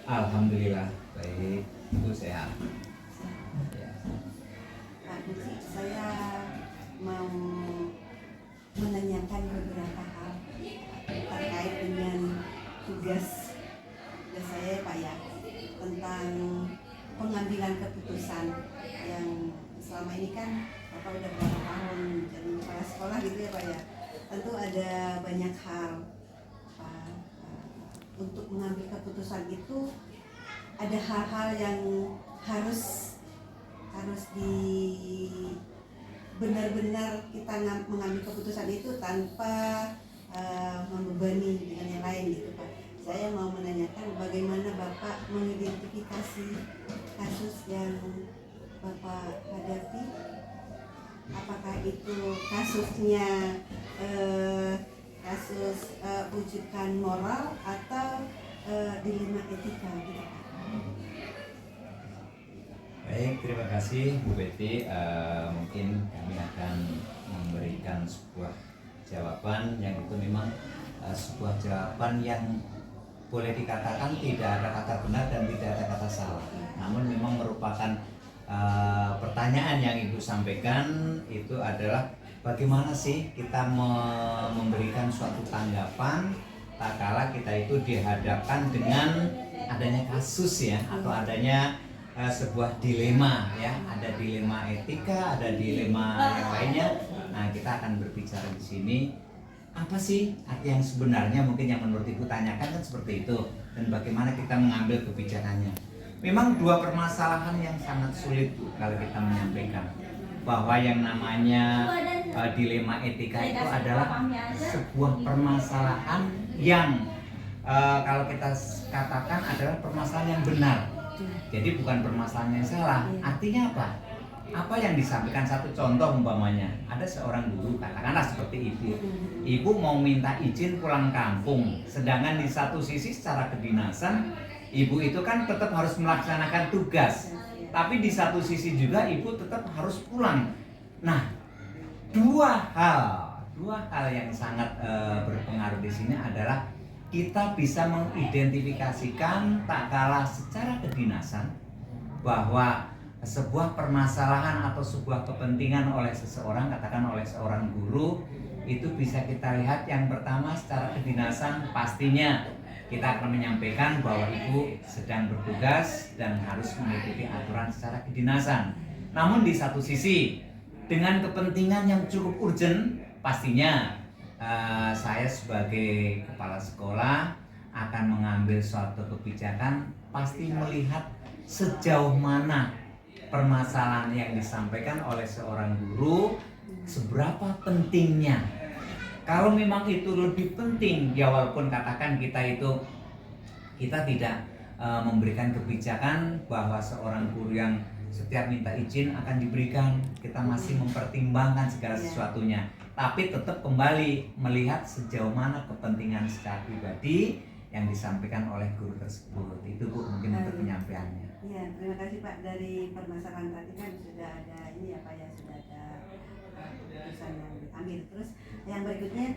Alhamdulillah baik, Ibu sehat. Ya. Pak Guci, saya mau menanyakan beberapa hal terkait dengan tugas saya Pak ya, tentang pengambilan keputusan yang selama ini kan Bapak udah berapa tahun jadi kepala sekolah gitu ya Pak ya. Tentu ada banyak hal Pak, untuk mengambil keputusan itu ada hal-hal yang harus di benar-benar kita mengambil keputusan itu tanpa membebani dengan yang lain gitu Pak. Saya mau menanyakan bagaimana Bapak mengidentifikasi kasus yang Bapak hadapi, apakah itu kasusnya kasus ujukan moral atau dilema etika gitu Pak. Baik, terima kasih Bu Betty. Mungkin kami akan memberikan sebuah jawaban yang itu memang sebuah jawaban yang boleh dikatakan tidak ada kata benar dan tidak ada kata salah. Namun memang merupakan pertanyaan yang Ibu sampaikan itu adalah bagaimana sih kita memberikan suatu tanggapan tak kala kita itu dihadapkan dengan adanya kasus ya, atau adanya sebuah dilema ya, ada dilema etika, ada dilema yang lainnya. Nah, kita akan berbicara di sini apa sih arti yang sebenarnya mungkin yang menurut Ibu tanyakan kan seperti itu, dan bagaimana kita mengambil kebijakannya. Memang dua permasalahan yang sangat sulit Bu kalau kita menyampaikan bahwa yang namanya dilema etika itu adalah sebuah permasalahan yang kalau kita katakan adalah permasalahan yang benar. Jadi bukan permasalahan yang salah. Artinya apa? Apa yang disampaikan, satu contoh umpamanya, ada seorang guru, katakanlah seperti ibu. Ibu mau minta izin pulang kampung, sedangkan di satu sisi secara kedinasan, ibu itu kan tetap harus melaksanakan tugas. Tapi di satu sisi juga ibu tetap harus pulang. Nah, dua hal yang sangat berpengaruh di sini adalah kita bisa mengidentifikasikan tak kalah secara kedinasan bahwa sebuah permasalahan atau sebuah kepentingan oleh seseorang, katakan oleh seorang guru, itu bisa kita lihat yang pertama secara kedinasan pastinya kita akan menyampaikan bahwa ibu sedang bertugas dan harus mengikuti aturan secara kedinasan. Namun di satu sisi dengan kepentingan yang cukup urgent, pastinya saya sebagai kepala sekolah akan mengambil suatu kebijakan, pasti melihat sejauh mana permasalahan yang disampaikan oleh seorang guru, seberapa pentingnya. Kalau memang itu lebih penting, ya walaupun katakan kita tidak memberikan kebijakan bahwa seorang guru yang setiap minta izin akan diberikan, kita masih mempertimbangkan segala sesuatunya. Tapi tetap kembali melihat sejauh mana kepentingan secara pribadi yang disampaikan oleh guru tersebut. Itu Bu mungkin untuk penyampaiannya. Iya, terima kasih Pak. Dari permasalahan tadi kan sudah ada ini ya Pak ya, sudah ada keputusan yang diambil. Terus yang berikutnya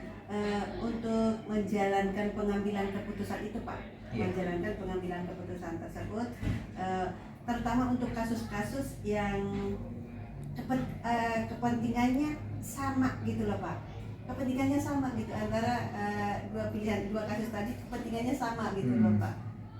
untuk menjalankan pengambilan keputusan itu Pak, menjalankan pengambilan keputusan tersebut, terutama untuk kasus-kasus yang kepentingannya sama gitu loh Pak, kepentingannya sama gitu antara dua kasus tadi, kepentingannya sama gitu loh Pak.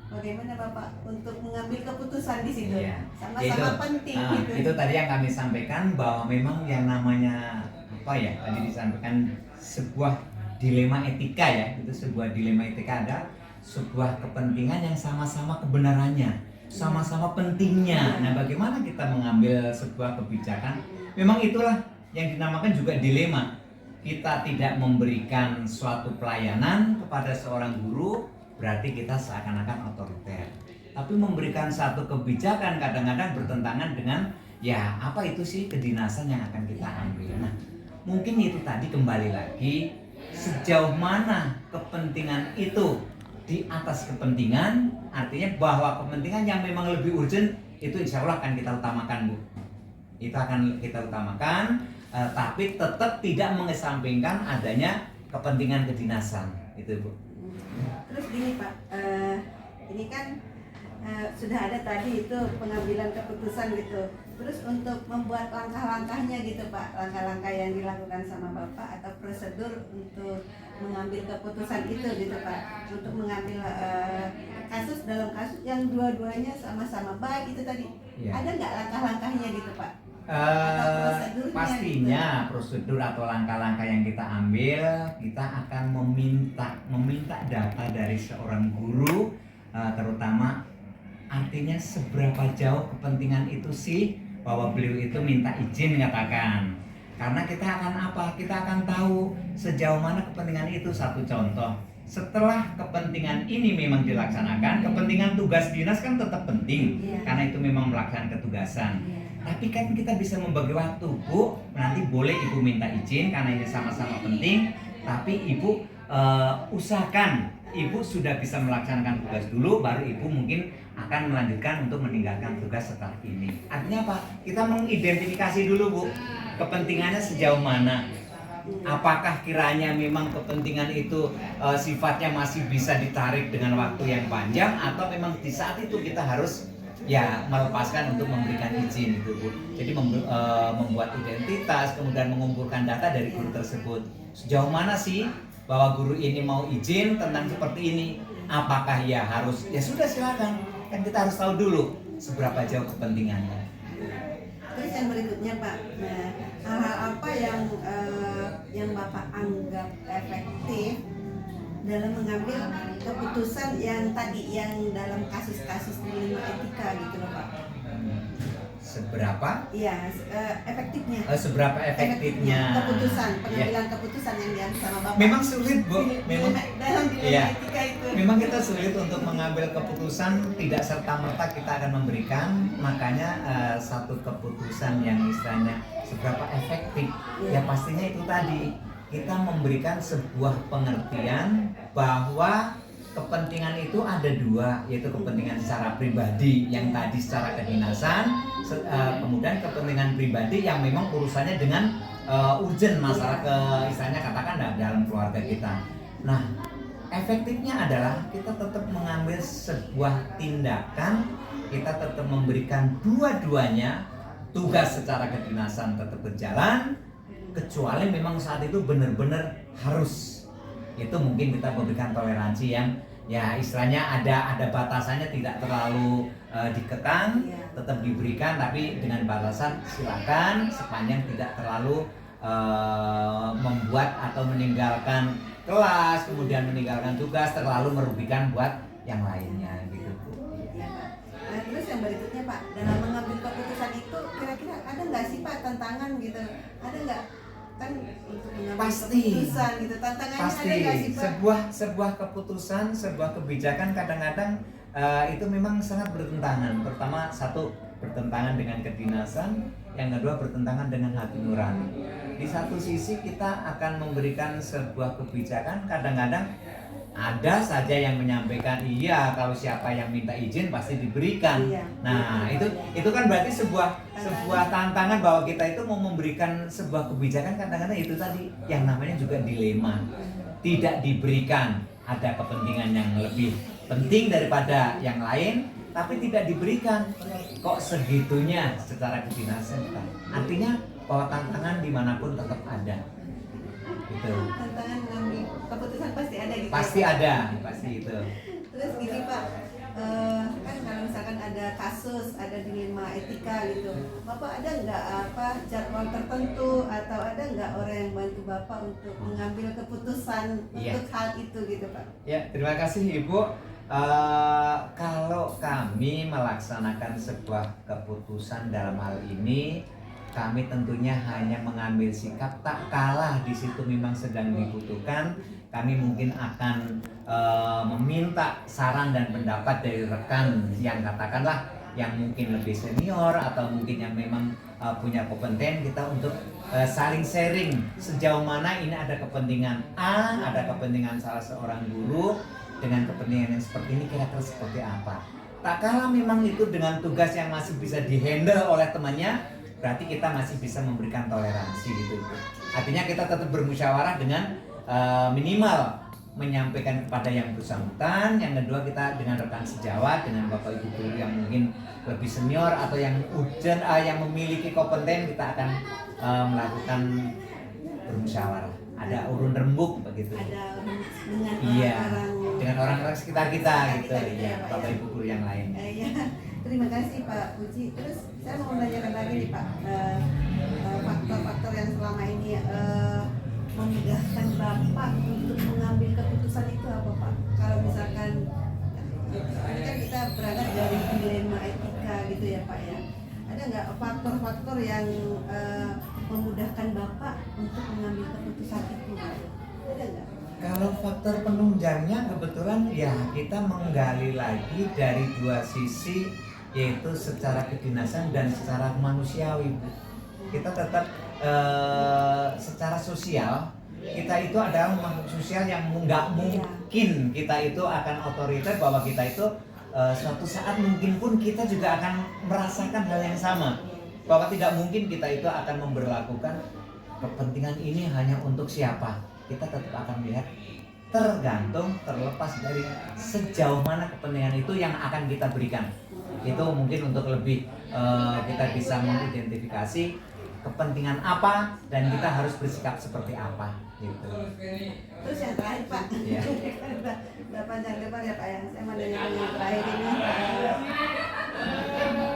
Bagaimana Bapak untuk mengambil keputusan di situ? Sama-sama penting gitu. Itu tadi yang kami sampaikan bahwa memang yang namanya apa ya, tadi disampaikan sebuah dilema etika ya, itu sebuah dilema etika, ada sebuah kepentingan yang sama-sama kebenarannya, sama-sama pentingnya. Nah, bagaimana kita mengambil sebuah kebijakan? Memang itulah yang dinamakan juga dilema. Kita tidak memberikan suatu pelayanan kepada seorang guru, berarti kita seakan-akan otoriter. Tapi memberikan satu kebijakan kadang-kadang bertentangan dengan ya apa itu sih kedinasan yang akan kita ambil. Nah, mungkin itu tadi kembali lagi sejauh mana kepentingan itu di atas kepentingan, artinya bahwa kepentingan yang memang lebih urgent itu insya Allah akan kita utamakan Bu. Itu akan kita utamakan, tapi tetap tidak mengesampingkan adanya kepentingan kedinasan itu Bu. Terus gini Pak, ini kan sudah ada tadi itu pengambilan keputusan gitu. Terus untuk membuat langkah-langkahnya gitu Pak, langkah-langkah yang dilakukan sama Bapak atau prosedur untuk mengambil keputusan itu gitu Pak, untuk mengambil kasus dalam kasus yang dua-duanya sama-sama baik itu tadi, Ya. ada nggak langkah-langkahnya gitu Pak? Pastinya prosedur atau langkah-langkah yang kita ambil, kita akan meminta data dari seorang guru, terutama artinya seberapa jauh kepentingan itu sih bahwa beliau itu minta izin katakan. Karena kita akan apa? Kita akan tahu sejauh mana kepentingan itu. Satu contoh, setelah kepentingan ini memang dilaksanakan, kepentingan tugas dinas kan tetap penting, karena itu memang melaksanakan ketugasan. Tapi kan kita bisa membagi waktu, Bu. Nanti boleh Ibu minta izin karena ini sama-sama penting. Tapi Ibu usahakan Ibu sudah bisa melaksanakan tugas dulu, baru Ibu mungkin akan melanjutkan untuk meninggalkan tugas setelah ini. Artinya apa? Kita mengidentifikasi dulu, Bu, kepentingannya sejauh mana. Apakah kiranya memang kepentingan itu sifatnya masih bisa ditarik dengan waktu yang panjang, atau memang di saat itu kita harus ya melepaskan untuk memberikan izin itu, Bu. Jadi membuat identitas, kemudian mengumpulkan data dari guru tersebut. Sejauh mana sih bahwa guru ini mau izin tentang seperti ini? Apakah ya harus? Ya sudah, silakan. Kan kita harus tahu dulu seberapa jauh kepentingannya. Terus yang berikutnya Pak, hal-hal apa yang Bapak anggap efektif dalam mengambil keputusan yang tadi yang dalam kasus-kasus dilema etika gitu loh Pak? Seberapa? Iya, efektifnya. Seberapa efektifnya keputusan, pengambilan keputusan yang diambil sama Bapak. Memang sulit, Bu. Memang dalam dilema etika itu. Memang kita sulit untuk mengambil keputusan, tidak serta-merta kita akan memberikan. Makanya satu keputusan yang istilahnya seberapa efektif, ya pastinya itu tadi kita memberikan sebuah pengertian bahwa kepentingan itu ada dua, yaitu kepentingan secara pribadi yang tadi secara kedinasan, kemudian kepentingan pribadi yang memang urusannya dengan urgent masalah istilahnya katakan dalam keluarga kita. Nah, efektifnya adalah kita tetap mengambil sebuah tindakan, kita tetap memberikan dua-duanya, tugas secara kedinasan tetap berjalan, kecuali memang saat itu benar-benar harus. Itu mungkin kita memberikan toleransi yang ya istilahnya ada batasannya, tidak terlalu dikekang, tetap diberikan, tapi dengan batasan silakan sepanjang tidak terlalu membuat atau meninggalkan kelas, kemudian meninggalkan tugas, terlalu merugikan buat yang lainnya gitu, Bu. Nah, terus yang berikutnya Pak, dalam mengambil keputusan itu kira-kira ada nggak sih Pak tantangan gitu? Ada nggak? Kan untuk mengambil keputusan gitu, tantangannya pasti. Ada nggak sih Pak? Sebuah keputusan, sebuah kebijakan kadang-kadang itu memang sangat bertentangan. Pertama, satu, bertentangan dengan kedinasan, yang kedua bertentangan dengan hati nurani. Di satu sisi kita akan memberikan sebuah kebijakan, kadang-kadang ada saja yang menyampaikan iya kalau siapa yang minta izin pasti diberikan. Nah, itu kan berarti sebuah tantangan bahwa kita itu mau memberikan sebuah kebijakan, kadang-kadang itu tadi yang namanya juga dilema. Tidak diberikan, ada kepentingan yang lebih penting daripada yang lain, tapi tidak diberikan. Kok segitunya secara kedinasan? Artinya bahwa tantangan dimanapun tetap ada. Gitu. Tantangan mengambil keputusan pasti ada gitu. Pasti ada, pasti itu. Terus gini Pak, kan kalau misalkan ada kasus, ada dilema etika gitu, Bapak ada nggak jadwal tertentu atau ada nggak orang yang bantu Bapak untuk mengambil keputusan untuk hal itu gitu Pak? Ya, terima kasih Ibu. Kalau kami melaksanakan sebuah keputusan dalam hal ini, kami tentunya hanya mengambil sikap tak kalah di situ memang sedang dibutuhkan. Kami mungkin akan meminta saran dan pendapat dari rekan yang katakanlah yang mungkin lebih senior atau mungkin yang memang punya kompeten, kita untuk saling sharing sejauh mana ini ada kepentingan A, ada kepentingan salah seorang guru dengan kepentingan yang seperti ini, kira-kira seperti apa. Tak kalah memang itu dengan tugas yang masih bisa dihandle oleh temannya, berarti kita masih bisa memberikan toleransi gitu. Artinya kita tetap bermusyawarah dengan minimal menyampaikan kepada yang bersangkutan, yang kedua kita dengan rekan sejawat, dengan bapak ibu guru yang mungkin lebih senior atau yang yang memiliki kompeten, kita akan melakukan bermusyawarah. Ada urun rembuk begitu. Ada dengan Iya, orang-orang dengan orang-orang sekitar kita gitu, gitu ya, ya, Pak, bapak ya. ibu guru yang lain. Ya, terima kasih Pak Puji. Terus saya mau menanyakan lagi nih Pak, faktor-faktor yang selama ini memudahkan Bapak untuk mengambil keputusan itu apa Pak? Kalau misalkan ini kan kita berangkat dari dilema etika gitu ya Pak ya. Ada nggak faktor-faktor yang memudahkan Bapak untuk mengambil keputusan itu? Ada nggak? Kalau faktor penunjangnya kebetulan ya kita menggali lagi dari dua sisi, yaitu secara kedinasan dan secara manusiawi, Bu. Kita tetap secara sosial, kita itu adalah makhluk sosial yang nggak mungkin kita itu akan otoriter, bahwa kita itu suatu saat mungkin pun kita juga akan merasakan hal yang sama, bahwa tidak mungkin kita itu akan memberlakukan kepentingan ini hanya untuk siapa. Kita tetap akan melihat, tergantung, terlepas dari sejauh mana kepentingan itu yang akan kita berikan. Itu mungkin untuk lebih kita bisa mengidentifikasi kepentingan apa dan kita harus bersikap seperti apa gitu. Terus yang terakhir Pak, Ya. udah panjang lebar ya Pak ya. Saya mau nanya yang terakhir ini,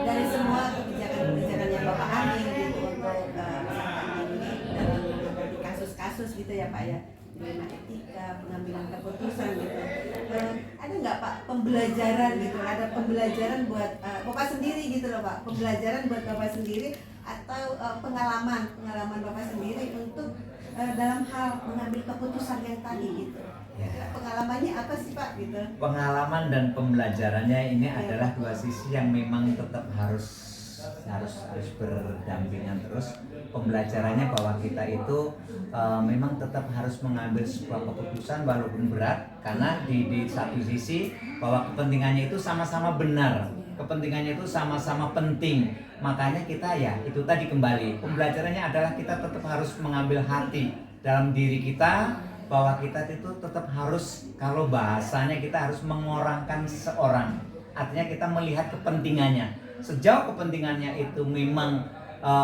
dari semua kebijakan-kebijakan yang Bapak ambil gitu untuk misalkan ini dalam di kasus-kasus gitu ya Pak ya, dilema etika, pengambilan keputusan gitu. Ada nggak Pak pembelajaran gitu? Ada pembelajaran buat Bapak sendiri gitu loh Pak, pembelajaran buat Bapak sendiri atau pengalaman Bapak sendiri untuk dalam hal mengambil keputusan yang tadi gitu. Ya. Pengalamannya apa sih Pak gitu? Pengalaman dan pembelajarannya ini Ya. adalah dua sisi yang memang tetap harus berdampingan terus. Pembelajarannya bahwa kita itu memang tetap harus mengambil sebuah keputusan walaupun berat, karena di satu sisi bahwa kepentingannya itu sama-sama benar, kepentingannya itu sama-sama penting. Makanya kita ya itu tadi kembali, pembelajarannya adalah kita tetap harus mengambil hati dalam diri kita, bahwa kita itu tetap harus, kalau bahasanya kita harus mengorangkan seorang. Artinya kita melihat kepentingannya. Sejauh kepentingannya itu memang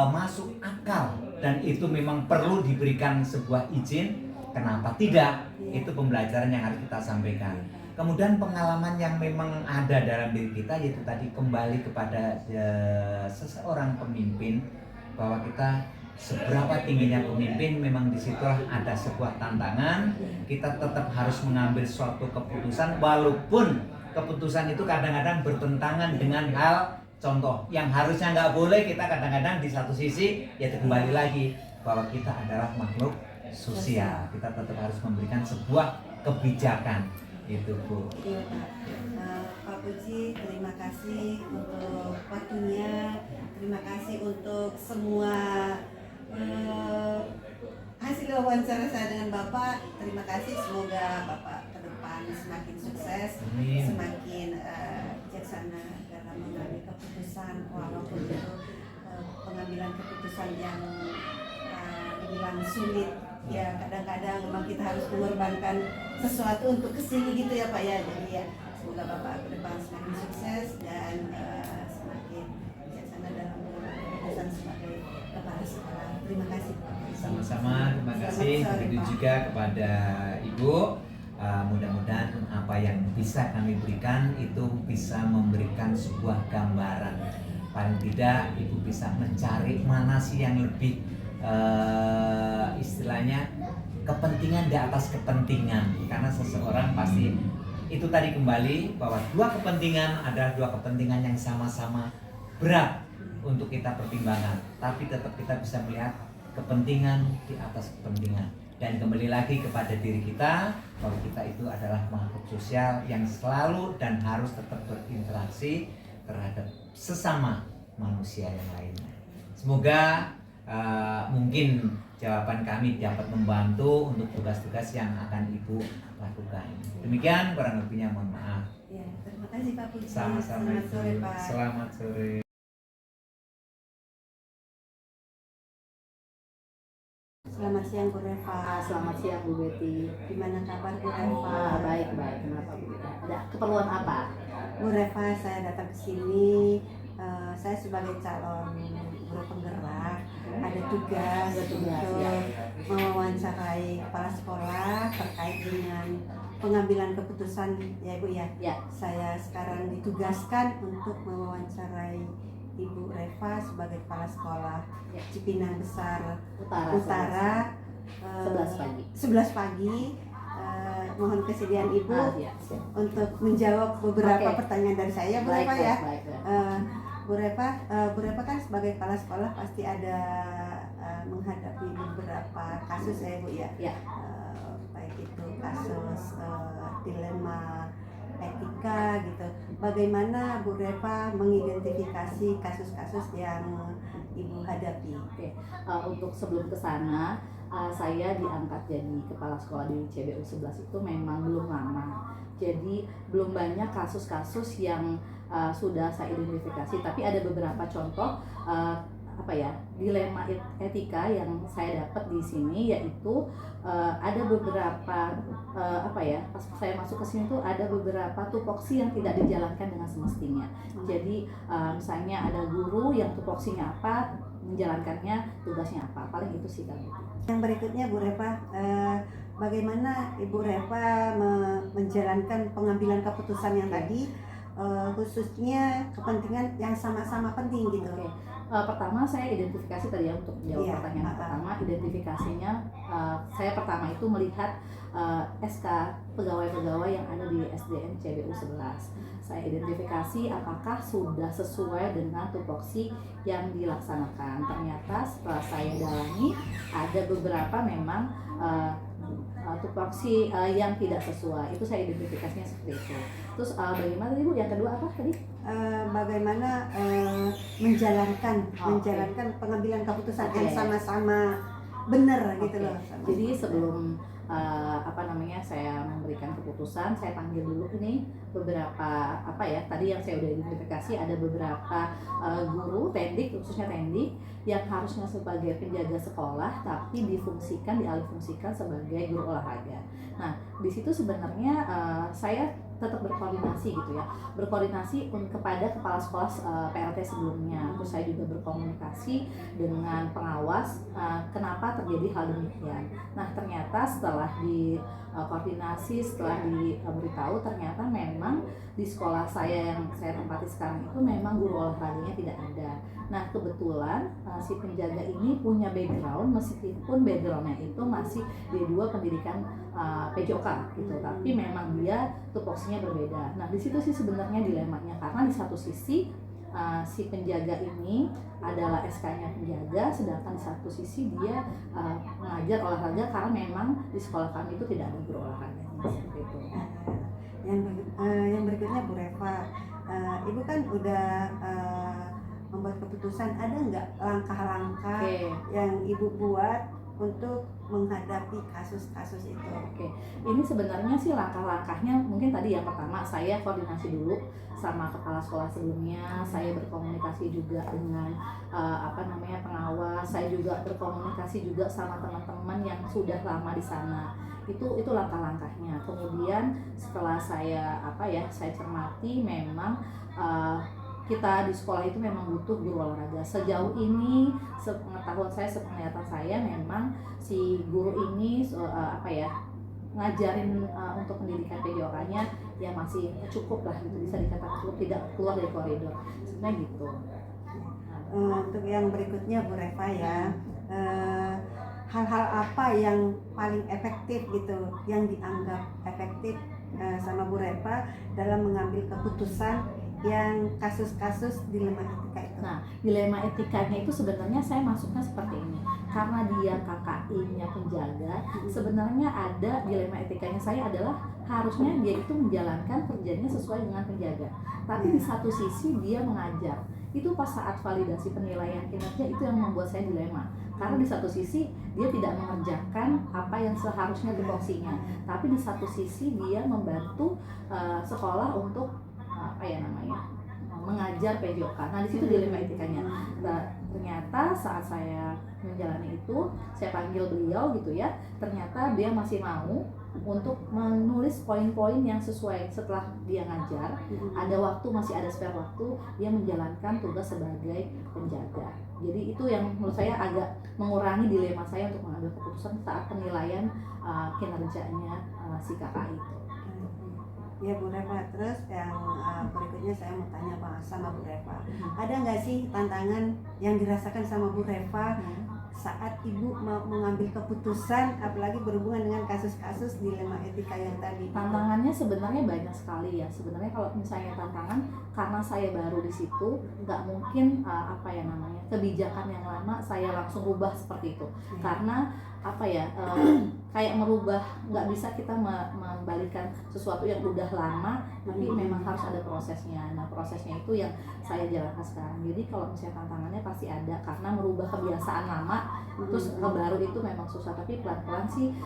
masuk akal dan itu memang perlu diberikan sebuah izin, kenapa tidak? Itu pembelajaran yang harus kita sampaikan. Kemudian pengalaman yang memang ada dalam diri kita, yaitu tadi kembali kepada seseorang pemimpin, bahwa kita seberapa tingginya pemimpin, memang disitulah ada sebuah tantangan. Kita tetap harus mengambil suatu keputusan walaupun keputusan itu kadang-kadang bertentangan dengan hal, contoh yang harusnya nggak boleh. Kita kadang-kadang di satu sisi ya kembali lagi bahwa kita adalah makhluk sosial, kita tetap harus memberikan sebuah kebijakan itu, Bu. Iya Pak. Pak Puji, terima kasih untuk waktunya, terima kasih untuk semua hasil wawancara saya dengan Bapak. Terima kasih, semoga Bapak ke depan semakin sukses. Amin. Semakin bijaksana dalam mengambil keputusan, walaupun itu pengambilan keputusan yang dibilang sulit. Ya kadang-kadang memang kita harus mengorbankan sesuatu untuk kesini gitu ya Pak ya. Jadi ya semoga Bapak ke depan semakin sukses dan semakin bijaksana dalam mengambil keputusan sebagai kepala sekolah. Terima kasih Pak. Sama-sama, terima kasih. Begitu juga kepada Ibu. Mudah-mudahan apa yang bisa kami berikan itu bisa memberikan sebuah gambaran. Paling tidak Ibu bisa mencari mana sih yang lebih istilahnya kepentingan di atas kepentingan, karena seseorang pasti itu tadi kembali bahwa dua kepentingan adalah dua kepentingan yang sama-sama berat untuk kita pertimbangkan, tapi tetap kita bisa melihat kepentingan di atas kepentingan. Dan kembali lagi kepada diri kita bahwa kita itu adalah makhluk sosial yang selalu dan harus tetap berinteraksi terhadap sesama manusia yang lainnya. Semoga mungkin jawaban kami dapat membantu untuk tugas-tugas yang akan Ibu lakukan. Demikian, kurang lebihnya mohon maaf. Ya, terima kasih Pak Puji. Sama-sama. Selamat sore Pak. Selamat sore. Selamat siang Bu Reva. Selamat siang Bu Betty. Gimana kabar Bu Reva? Baik. Kenapa Bu? Ada keperluan apa? Bu Reva, saya datang ke sini. Saya sebagai calon guru penggerak ada tugas untuk ya. mewawancarai kepala sekolah terkait dengan pengambilan keputusan ya Bu ya. Ya. Saya sekarang ditugaskan untuk mewawancarai Ibu Reva sebagai kepala sekolah Ya. Cipinang Besar Utara. 11 pagi. 11 pagi. Mohon kesediaan Ibu Ya, siap. untuk menjawab beberapa Oke. pertanyaan dari saya, Bu Reva ya. Baik. Bu Reva kan sebagai kepala sekolah pasti ada menghadapi beberapa kasus ya Bu ya. Ya. Baik itu kasus dilema etika gitu. Bagaimana Bu Reva mengidentifikasi kasus-kasus yang Ibu hadapi? Oke. Untuk sebelum ke sana, saya diangkat jadi kepala sekolah di CBU 11 itu memang belum lama. Jadi belum banyak kasus-kasus yang sudah saya identifikasi, tapi ada beberapa contoh dilema etika yang saya dapat di sini, yaitu ada beberapa pas saya masuk ke sini tuh ada beberapa tupoksi yang tidak dijalankan dengan semestinya. Jadi misalnya ada guru yang tupoksinya apa, menjalankannya tugasnya apa, paling itu sih kan. Yang berikutnya Bu Reva, bagaimana Ibu Reva menjalankan pengambilan keputusan yang tadi, khususnya kepentingan yang sama-sama penting gitu. Oke. Pertama saya identifikasi tadi ya, untuk jawab pertanyaan pertama, identifikasinya saya pertama itu melihat SK pegawai-pegawai yang ada di SDN CBU 11. Saya identifikasi apakah sudah sesuai dengan tupoksi yang dilaksanakan. Ternyata setelah saya dalami ada beberapa memang tupoksi yang tidak sesuai. Itu saya identifikasinya seperti itu. Terus bagaimana tadi Bu? Yang kedua apa tadi? Bagaimana menjalankan pengambilan keputusan yang sama-sama benar gitu loh. Jadi sebelum saya memberikan keputusan, saya panggil dulu ini beberapa tadi yang saya udah identifikasi, ada beberapa guru tendik, khususnya tendik yang harusnya sebagai penjaga sekolah tapi dialihfungsikan sebagai guru olahraga. Nah, di situ sebenarnya saya tetap berkoordinasi gitu ya, kepada kepala sekolah PLT sebelumnya. Terus saya juga berkomunikasi dengan pengawas kenapa terjadi hal demikian. Nah, ternyata setelah koordinasi, setelah diberitahu, ternyata memang di sekolah saya yang saya tempati sekarang itu memang guru olahraganya tidak ada. Nah, kebetulan si penjaga ini punya background, meskipun backgroundnya itu masih D2 pendidikan PJOK gitu, tapi memang dia tupoksinya berbeda. Nah, di situ sih sebenarnya dilemanya, karena di satu sisi si penjaga ini adalah SK-nya penjaga, sedangkan di satu sisi dia mengajar olahraga karena memang di sekolah kami itu tidak ada guru olahraganya seperti itu. Yang berikutnya Bu Reva, Ibu kan udah membuat keputusan, ada nggak langkah-langkah yang Ibu buat untuk menghadapi kasus-kasus itu? Oke, ini sebenarnya sih langkah-langkahnya mungkin tadi yang pertama saya koordinasi dulu sama kepala sekolah sebelumnya, saya berkomunikasi juga dengan pengawas, saya juga berkomunikasi juga sama teman-teman yang sudah lama di sana. Itu langkah-langkahnya. Kemudian setelah saya saya cermati, memang kita di sekolah itu memang butuh guru olahraga. Sejauh ini sepengetahuan saya, sepenglihatan saya, memang si guru ini ngajarin untuk pendidikan PJOK-nya ya masih cukup lah gitu, bisa dikatakan cukup, tidak keluar dari koridor sebenarnya gitu. Untuk yang berikutnya Bu Reva ya, hal-hal apa yang paling efektif gitu, yang dianggap efektif sama Bu Reva dalam mengambil keputusan yang kasus-kasus dilema etika itu? Nah, dilema etikanya itu sebenarnya saya masuknya seperti ini, karena dia KKI-nya penjaga, sebenarnya ada dilema etikanya. Saya adalah harusnya dia itu menjalankan kerjanya sesuai dengan penjaga, tapi di satu sisi dia mengajar. Itu pas saat validasi penilaian kinerja itu yang membuat saya dilema, karena di satu sisi dia tidak mengerjakan apa yang seharusnya tupoksinya, tapi di satu sisi dia membantu sekolah untuk mengajar mengajar PJOK. Nah di situ dilema etikanya. Nah, ternyata saat saya menjalani itu, saya panggil beliau gitu ya, ternyata dia masih mau untuk menulis poin-poin yang sesuai. Setelah dia ngajar, ada waktu, masih ada spare waktu, dia menjalankan tugas sebagai penjaga. Jadi itu yang menurut saya agak mengurangi dilema saya untuk mengambil keputusan saat penilaian kinerjanya si kakak itu. Ya Bu Reva, terus yang berikutnya saya mau tanya sama Bu Reva, ada nggak sih tantangan yang dirasakan sama Bu Reva saat Ibu mau mengambil keputusan, apalagi berhubungan dengan kasus-kasus dilema etika yang tadi? Tantangannya sebenarnya banyak sekali ya. Sebenarnya kalau misalnya tantangan, karena saya baru di situ, nggak mungkin kebijakan yang lama saya langsung rubah seperti itu. Karena kayak merubah, nggak bisa kita membalikan sesuatu yang udah lama, tapi memang harus ada prosesnya. Nah prosesnya itu yang saya jalankan sekarang. Jadi kalau misalnya tantangannya pasti ada, karena merubah kebiasaan lama terus ke baru itu memang susah, tapi pelan-pelan sih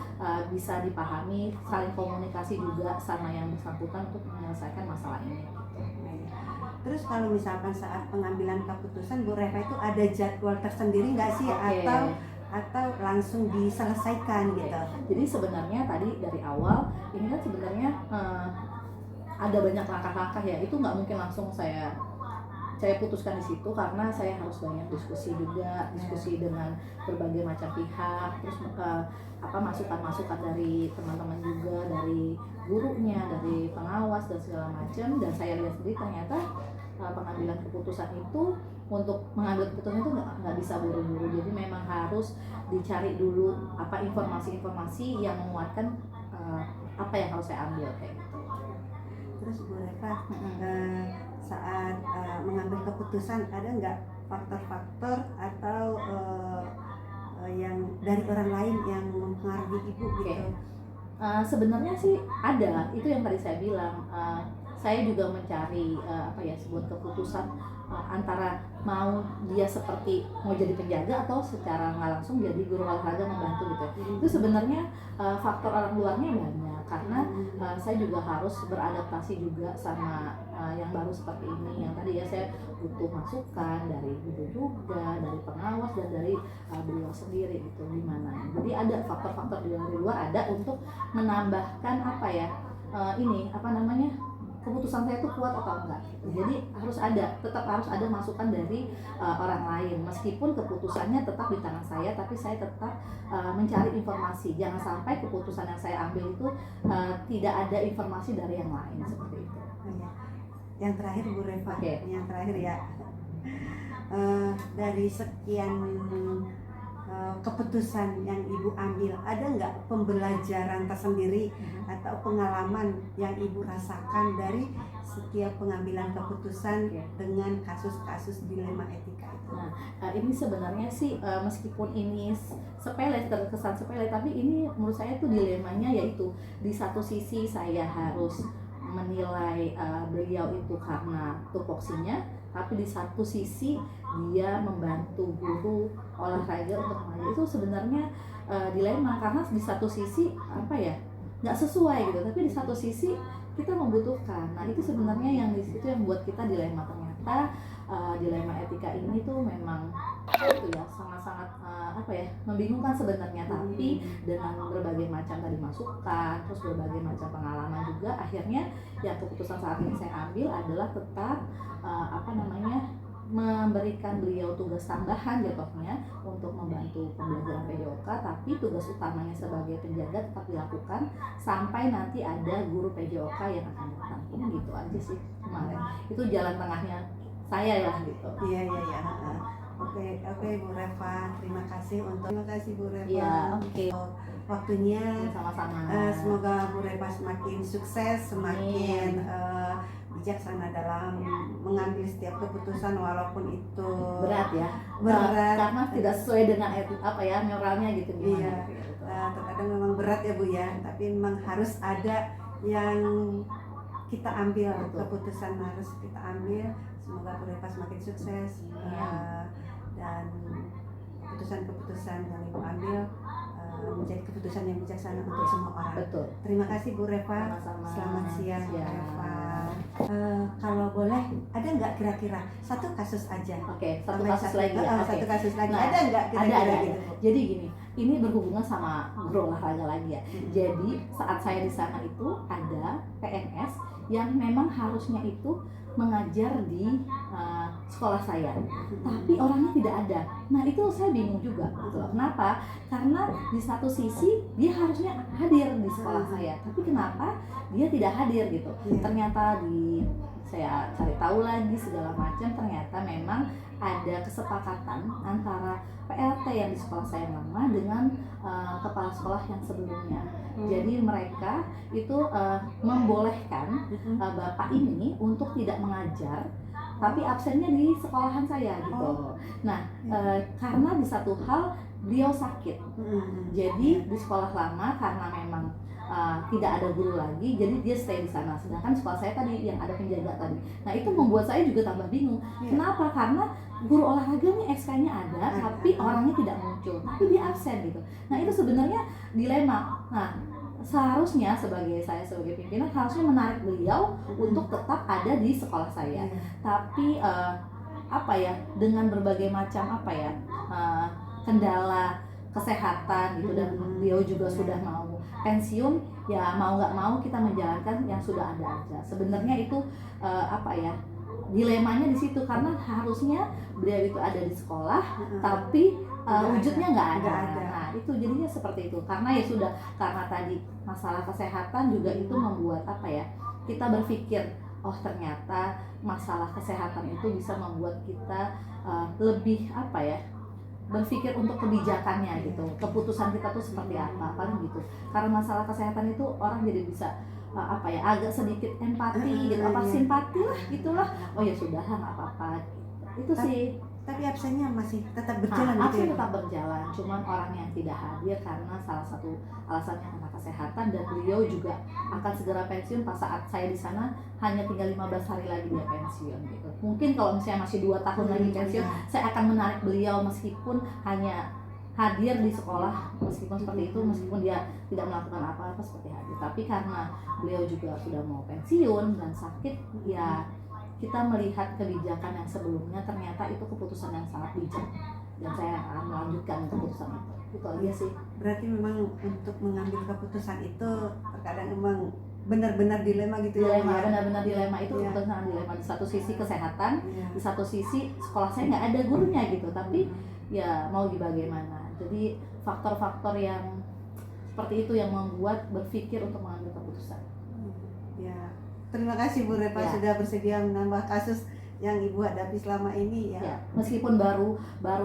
bisa dipahami, saling komunikasi juga sama yang bersangkutan untuk menyelesaikan masalah ini. Terus kalau misalkan saat pengambilan keputusan Bu Reva itu ada jadwal tersendiri nggak sih? Atau langsung diselesaikan gitu? Jadi sebenarnya tadi dari awal ini kan sebenarnya ada banyak langkah-langkah ya, itu nggak mungkin langsung saya putuskan di situ, karena saya harus banyak diskusi dengan berbagai macam pihak, terus masukan-masukan dari teman-teman juga, dari gurunya, dari pengawas dan segala macam. Dan saya lihat sendiri ternyata pengambilan keputusan itu, untuk mengambil keputusan itu nggak bisa buru-buru. Jadi memang harus dicari dulu informasi-informasi yang menguatkan apa yang harus saya ambil kayak gitu. Terus Bu Reva, saat mengambil keputusan ada nggak faktor-faktor atau yang dari orang lain yang mempengaruhi Ibu gitu? Sebenarnya sih ada, itu yang tadi saya bilang. Saya juga mencari sebuah keputusan antara mau dia seperti mau jadi penjaga atau secara nggak langsung jadi guru olahraga membantu gitu. Itu sebenarnya faktor orang luarnya banyak, karena saya juga harus beradaptasi juga sama yang baru seperti ini. Yang tadi ya saya butuh masukan dari guru juga, dari pengawas dan dari beliau sendiri gitu gimana. Jadi ada faktor-faktor dari luar ada untuk menambahkan keputusan saya itu kuat atau enggak gitu. Jadi tetap harus ada masukan dari orang lain, meskipun keputusannya tetap di tangan saya, tapi saya tetap mencari informasi. Jangan sampai keputusan yang saya ambil itu tidak ada informasi dari yang lain, seperti itu. Yang terakhir Bu Reva, yang terakhir ya, dari sekian keputusan yang Ibu ambil, ada nggak pembelajaran tersendiri atau pengalaman yang Ibu rasakan dari setiap pengambilan keputusan dengan kasus-kasus dilema etika itu? Nah, ini sebenarnya sih meskipun ini terkesan sepele, tapi ini menurut saya tuh dilemanya, yaitu di satu sisi saya harus menilai beliau itu karena tupoksinya, tapi di satu sisi dia membantu guru olahraga untuk mengajar. Itu sebenarnya dilema, karena di satu sisi nggak sesuai gitu, tapi di satu sisi kita membutuhkan. Nah itu sebenarnya yang di situ yang buat kita dilema. Ternyata dilema etika ini tuh memang sangat-sangat membingungkan sebenarnya, tapi dengan berbagai macam tadi masukan, terus berbagai macam pengalaman juga, akhirnya ya keputusan saat ini saya ambil adalah tetap memberikan beliau tugas tambahan jatuhnya untuk membantu pembelajaran PJOK, tapi tugas utamanya sebagai penjaga tetap dilakukan sampai nanti ada guru PJOK yang akan datang. Gitu aja sih kemarin. Itu jalan tengahnya saya lah gitu. Iya. Oke Bu Reva, terima kasih Bu Reva. Iya, untuk waktunya. Sama-sama. Semoga Bu Reva semakin sukses, semakin bijaksana dalam mengambil setiap keputusan, walaupun itu berat ya. Karena tidak sesuai dengan moralnya gitu. Iya. Terkadang memang berat ya Bu ya, tapi memang harus ada yang kita ambil. Betul. Keputusan harus kita ambil. Semoga Bu Reva semakin sukses. Dan keputusan-keputusan yang Ibu ambil menjadi keputusan yang bijaksana untuk semua orang. Betul. Terima kasih Bu Reva. Sama-sama. Selamat siang Bu Reva. Kalau boleh, ada nggak kira-kira satu kasus aja? Oke, satu Sampai kasus lagi ya. Oke. Satu kasus lagi. Nah, Ada nggak kira-kira ada. gitu? Jadi gini, ini berhubungan sama guru olahraga lagi ya. Jadi saat saya di sana itu ada PNS yang memang harusnya itu mengajar di sekolah saya, tapi orangnya tidak ada. Nah itu saya bingung juga gitu loh. Kenapa? Karena di satu sisi dia harusnya hadir di sekolah saya, tapi kenapa dia tidak hadir gitu? Ternyata saya cari tahu lagi segala macam, ternyata memang ada kesepakatan antara PLT yang di sekolah saya lama dengan kepala sekolah yang sebelumnya. Jadi mereka itu membolehkan bapak ini untuk tidak mengajar, tapi absennya di sekolahan saya gitu. Nah karena di satu hal beliau sakit, jadi di sekolah lama karena memang tidak ada guru lagi, jadi dia stay di sana. Sedangkan sekolah saya tadi yang ada penjaga tadi. Nah itu membuat saya juga tambah bingung. Kenapa? Karena guru olahraga nih SK-nya ada, tapi orangnya tidak muncul, tapi dia absen gitu. Nah itu sebenarnya dilema. Nah seharusnya saya sebagai pimpinan harusnya menarik beliau untuk tetap ada di sekolah saya. Tapi dengan berbagai macam kendala kesehatan gitu, dan beliau juga sudah mau pensiun, ya mau nggak mau kita menjalankan yang sudah ada aja. Sebenarnya itu dilemanya di situ, karena harusnya beliau itu ada di sekolah tapi wujudnya nggak ada. Nah itu jadinya seperti itu, karena ya sudah, karena tadi masalah kesehatan juga itu membuat kita berpikir, oh ternyata masalah kesehatan itu bisa membuat kita lebih berpikir untuk kebijakannya gitu, keputusan kita tuh seperti apa paling gitu. Karena masalah kesehatan itu orang jadi bisa agak sedikit empati gitu, simpati lah gitulah. Oh ya sudah nggak apa-apa gitu. Itu sih. Tapi absennya masih tetap berjalan gitu absen ya? tetap berjalan, cuman orang yang tidak hadir karena salah satu alasannya karena kesehatan, dan beliau juga akan segera pensiun pas saat saya di sana hanya tinggal 15 hari lagi dia pensiun gitu. Mungkin kalau misalnya masih 2 tahun lagi pensiun, saya akan menarik beliau meskipun hanya hadir di sekolah, meskipun seperti itu, meskipun dia tidak melakukan apa-apa seperti hadir. Tapi karena beliau juga sudah mau pensiun dan sakit, ya kita melihat kebijakan yang sebelumnya ternyata itu keputusan yang sangat bijak, dan saya akan melanjutkan keputusan itu aja sih. Berarti memang untuk mengambil keputusan itu terkadang memang benar-benar dilema gitu ya? Benar-benar dilema itu. Keputusan dilema, di satu sisi kesehatan, di satu sisi sekolah saya nggak ada gurunya gitu, tapi ya mau bagaimana. Jadi faktor-faktor yang seperti itu yang membuat berpikir untuk mengambil keputusan. Ya. Terima kasih Bu Repa sudah bersedia menambah kasus yang Ibu hadapi selama ini ya. Meskipun baru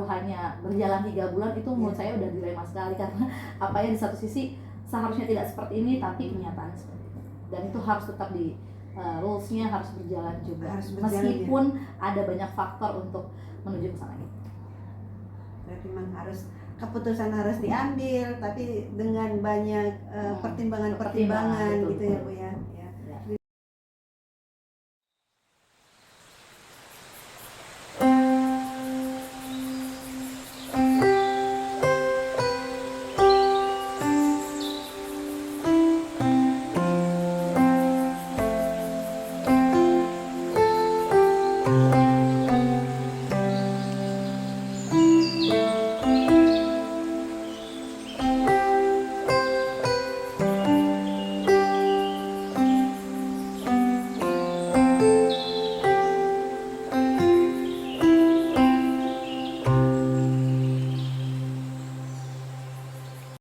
hanya berjalan 3 bulan, itu menurut saya udah dilema sekali, karena di satu sisi seharusnya tidak seperti ini, tapi kenyataannya seperti itu. Dan itu harus tetap di rules-nya harus berjalan juga. Meskipun ada banyak faktor untuk menuju ke sana gitu. Berarti memang keputusan harus diambil, tapi dengan banyak pertimbangan-pertimbangan gitu ya Bu ya.